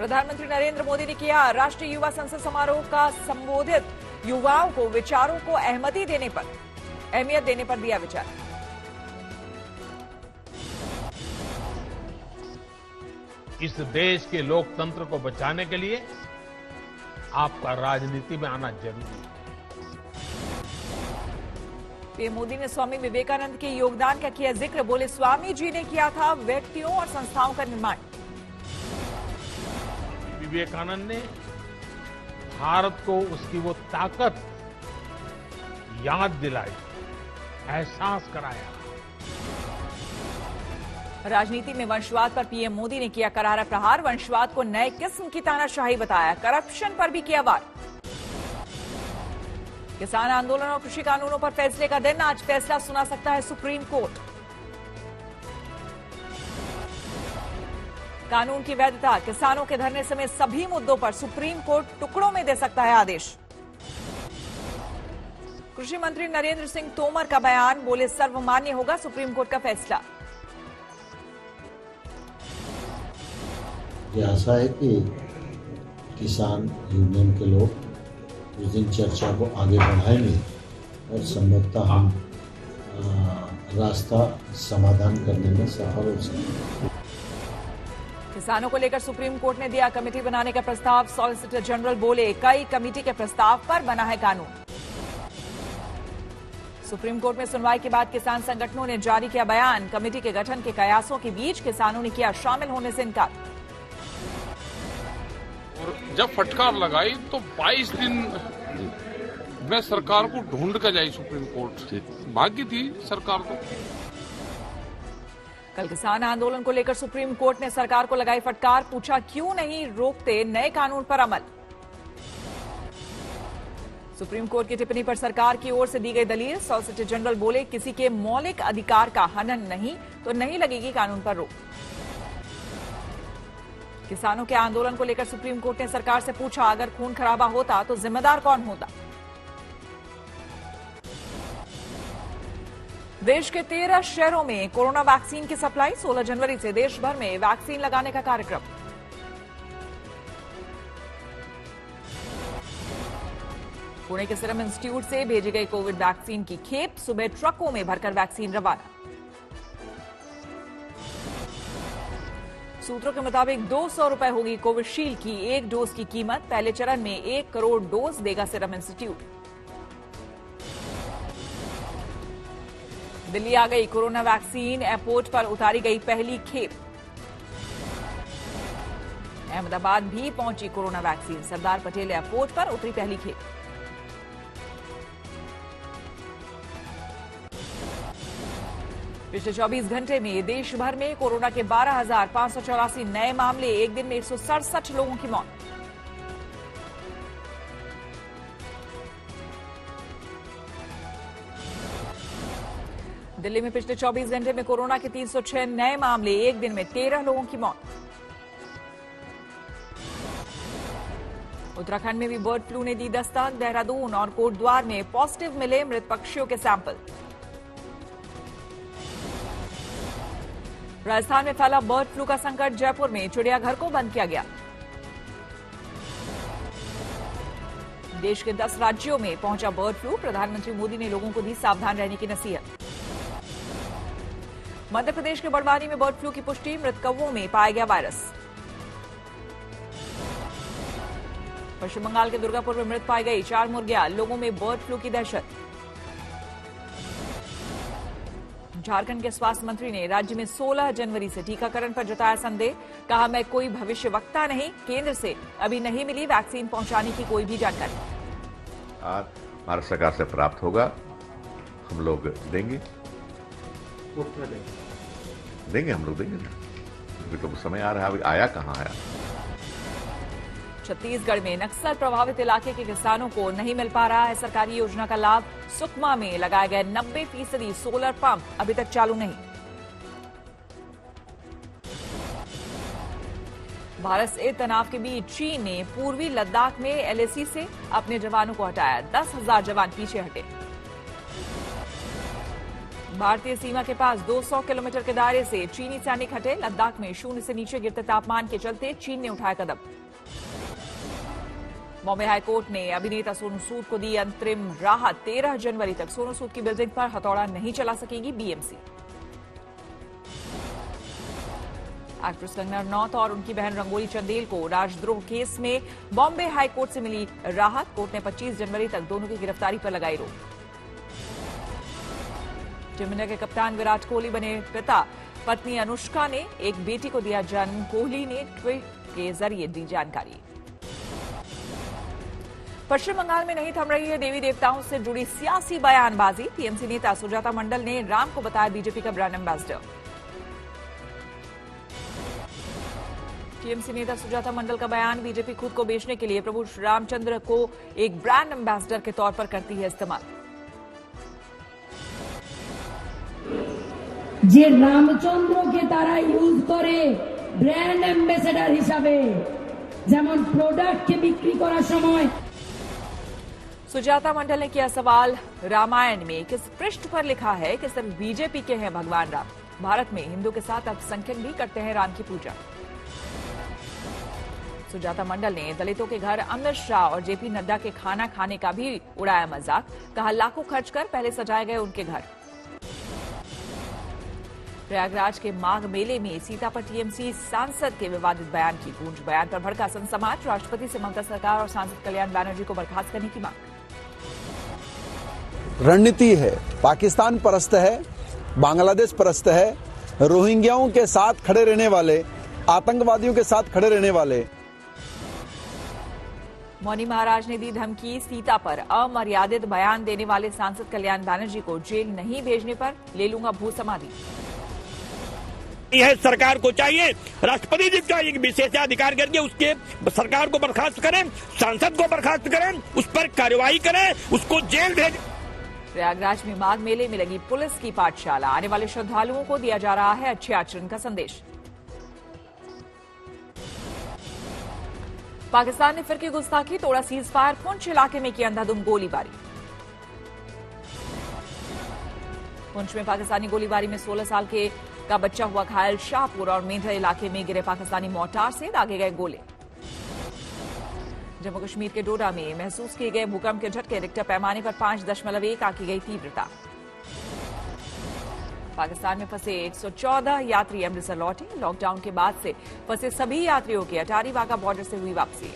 प्रधानमंत्री नरेंद्र मोदी ने किया राष्ट्रीय युवा संसद समारोह का संबोधित। युवाओं को विचारों को अहमियत देने पर दिया विचार। इस देश के लोकतंत्र को बचाने के लिए आपका राजनीति में आना जरूरी है। पीएम मोदी ने स्वामी विवेकानंद के योगदान का किया जिक्र। बोले, स्वामी जी ने किया था व्यक्तियों और संस्थाओं का निर्माण। विवेकानंद ने भारत को उसकी वो ताकत याद दिलाई, एहसास कराया। राजनीति में वंशवाद पर पीएम मोदी ने किया करारा प्रहार। वंशवाद को नए किस्म की तानाशाही बताया। करप्शन पर भी किया वार। किसान आंदोलन और कृषि कानूनों पर फैसले का दिन। आज फैसला सुना सकता है सुप्रीम कोर्ट। कानून की वैधता, किसानों के धरने समेत सभी मुद्दों पर सुप्रीम कोर्ट टुकड़ों में दे सकता है आदेश। कृषि मंत्री नरेंद्र सिंह तोमर का बयान। बोले, सर्वमान्य होगा सुप्रीम कोर्ट का फैसला। ये आशा है कि किसान यूनियन के लोग उस दिन चर्चा को आगे बढ़ाएंगे और संभवतः हम रास्ता समाधान करने में सफल हो सकेंगे। किसानों को लेकर सुप्रीम कोर्ट ने दिया कमेटी बनाने का प्रस्ताव। सॉलिसिटर जनरल बोले, कई कमेटी के प्रस्ताव पर बना है कानून। सुप्रीम कोर्ट में सुनवाई के बाद किसान संगठनों ने जारी किया बयान। कमेटी के गठन के कयासों के बीच किसानों ने किया शामिल होने से इनकार। और जब फटकार लगाई तो 22 दिन में सरकार को ढूंढ कर जाई सुप्रीम कोर्ट। भाग्य थी सरकार को। कल किसान आंदोलन को लेकर सुप्रीम कोर्ट ने सरकार को लगाई फटकार। पूछा, क्यों नहीं रोकते नए कानून पर अमल। सुप्रीम कोर्ट की टिप्पणी पर सरकार की ओर से दी गई दलील। सॉलिसिटर जनरल बोले, किसी के मौलिक अधिकार का हनन नहीं तो नहीं लगेगी कानून पर रोक। किसानों के आंदोलन को लेकर सुप्रीम कोर्ट ने सरकार से पूछा, अगर खून खराबा होता तो जिम्मेदार कौन होता। देश के 13 शहरों में कोरोना वैक्सीन की सप्लाई। 16 जनवरी से देश भर में वैक्सीन लगाने का कार्यक्रम। पुणे के सीरम इंस्टीट्यूट से भेजी गई कोविड वैक्सीन की खेप। सुबह ट्रकों में भरकर वैक्सीन रवाना। सूत्रों के मुताबिक 200 रुपए होगी कोविशील्ड की एक डोज की कीमत। पहले चरण में 1 करोड़ डोज देगा सीरम इंस्टीट्यूट। दिल्ली आ गई कोरोना वैक्सीन। एयरपोर्ट पर उतारी गई पहली खेप। अहमदाबाद भी पहुंची corona vaccine. Sardar Patel airport पर उतरी पहली खेप। पिछले 24 घंटे में देश भर में कोरोना के 12,584 नए मामले। एक दिन में 167 लोगों की मौत। दिल्ली में पिछले 24 घंटे में कोरोना के 306 नए मामले। एक दिन में 13 लोगों की मौत। उत्तराखंड में भी बर्ड फ्लू ने दी दस्तक। देहरादून और कोटद्वार में पॉजिटिव मिले मृत पक्षियों के सैंपल। राजस्थान में फैला बर्ड फ्लू का संकट। जयपुर में चिड़ियाघर को बंद किया गया। देश के 10 राज्यों में पहुंचा बर्ड फ्लू। प्रधानमंत्री मोदी ने लोगों को दी सावधान रहने की नसीहत। मध्य प्रदेश के बड़वानी में बर्ड फ्लू की पुष्टि। मृत कौवों में पाया गया वायरस। पश्चिम बंगाल के दुर्गापुर में मृत पाई गई 4 मुर्गियां। लोगों में बर्ड फ्लू की दहशत। झारखंड के स्वास्थ्य मंत्री ने राज्य में 16 जनवरी से टीकाकरण पर जताया संदेह। कहा, मैं कोई भविष्यवक्ता नहीं। केंद्र से अभी नहीं मिली वैक्सीन पहुंचाने की कोई भी जानकारी। आज भारत सरकार से प्राप्त होगा, हम लोग देंगे। हम लोग देंगे। अभी तो समय आ रहा है, अभी आया कहाँ आया। छत्तीसगढ़ में नक्सल प्रभावित इलाके के किसानों को नहीं मिल पा रहा है सरकारी योजना का लाभ। सुकमा में लगाए गए 90% सोलर पंप अभी तक चालू नहीं। भारत से तनाव के बीच चीन ने पूर्वी लद्दाख में एलएसी से अपने जवानों को हटाया। 10,000 जवान पीछे हटे। भारतीय सीमा के पास 200 किलोमीटर के दायरे से चीनी सैनिक हटे। लद्दाख में 0 से नीचे गिरते तापमान के चलते चीन ने उठाया कदम। बॉम्बे हाईकोर्ट ने अभिनेता सोनू सूद को दी अंतरिम राहत। 13 जनवरी तक सोनू सूद की बिल्डिंग पर हथौड़ा नहीं चला सकेगी बीएमसी। एक्ट्रेस कंगना रनौत और उनकी बहन रंगोली चंदेल को राजद्रोह केस में बॉम्बे हाईकोर्ट से मिली राहत। कोर्ट ने 25 जनवरी तक दोनों की गिरफ्तारी पर लगाई रोक। टीम इंडिया के कप्तान विराट कोहली बने पिता। पत्नी अनुष्का ने एक बेटी को दिया जन्म। कोहली ने ट्वीट के जरिए दी जानकारी। पश्चिम बंगाल में नहीं थम रही है देवी देवताओं से जुड़ी सियासी बयानबाजी। टीएमसी नेता सुजाता मंडल ने राम को बताया बीजेपी का ब्रांड एम्बेसडर। टीएमसी नेता सुजाता मंडल का बयान, बीजेपी खुद को बेचने के लिए प्रभु श्री रामचंद्र को एक ब्रांड एम्बेसडर के तौर पर करती है इस्तेमाल। যে রামচন্দ্রকে তারা ইউজ করে ব্র্যান্ড অ্যাম্বাসেডর হিসাবে, যেমন প্রোডাক্টকে বিক্রি করার সময়। सुजाता मंडल ने किया सवाल, रामायण में किस पृष्ठ पर लिखा है कि सिर्फ बीजेपी के हैं भगवान राम? भारत में हिंदू के साथ अल्पसंख्यक भी करते हैं राम की पूजा। सुजाता मंडल ने दलितों के घर अमित शाह और जेपी नड्डा के खाना खाने का भी उड़ाया मजाक। कहा लाखों खर्च कर पहले सजाए गए उनके घर। प्रयागराज के माघ मेले में सीता पर टीएमसी सांसद के विवादित बयान की गूंज। बयान पर भड़का समाज। राष्ट्रपति से ममता सरकार और सांसद कल्याण बैनर्जी को बर्खास्त करने की मांग। रणनीति है, पाकिस्तान परस्त है, बांग्लादेश परस्त है, रोहिंग्याओं के साथ खड़े रहने वाले, आतंकवादियों के साथ खड़े रहने वाले। मौनी महाराज ने दी धमकी। सीता पर अमर्यादित बयान देने वाले सांसद कल्याण बैनर्जी को जेल नहीं भेजने पर ले लूंगा भू समाधि। यह सरकार को चाहिए, राष्ट्रपति जी का एक विशेषाधिकार करके उसके सरकार को बर्खास्त करें, सांसद को बर्खास्त करें, उस पर कार्रवाई करें, उसको जेल भेजें। प्रयागराज में माघ मेले में लगी पुलिस की पाठशाला। आने वाले श्रद्धालुओं को दिया जा रहा है अच्छे आचरण का संदेश। पाकिस्तान ने फिर की गुस्ताखी। तोड़ा सीज फायर। पुंछ इलाके में की अंधाधुंध गोलीबारी। पुंछ में पाकिस्तानी गोलीबारी में 16 साल का बच्चा हुआ घायल। शाहपुर और मेंढर इलाके में गिरे पाकिस्तानी मोर्टार से दागे गए गोले। जम्मू कश्मीर के डोडा में महसूस किए गए भूकंप के झटके। रिक्टर पैमाने पर 5.1 आंकी गई तीव्रता। पाकिस्तान में फंसे 114 यात्री अमृतसर लौटे। लॉकडाउन के बाद से फंसे सभी यात्रियों की अटारी वाघा बॉर्डर से हुई वापसी।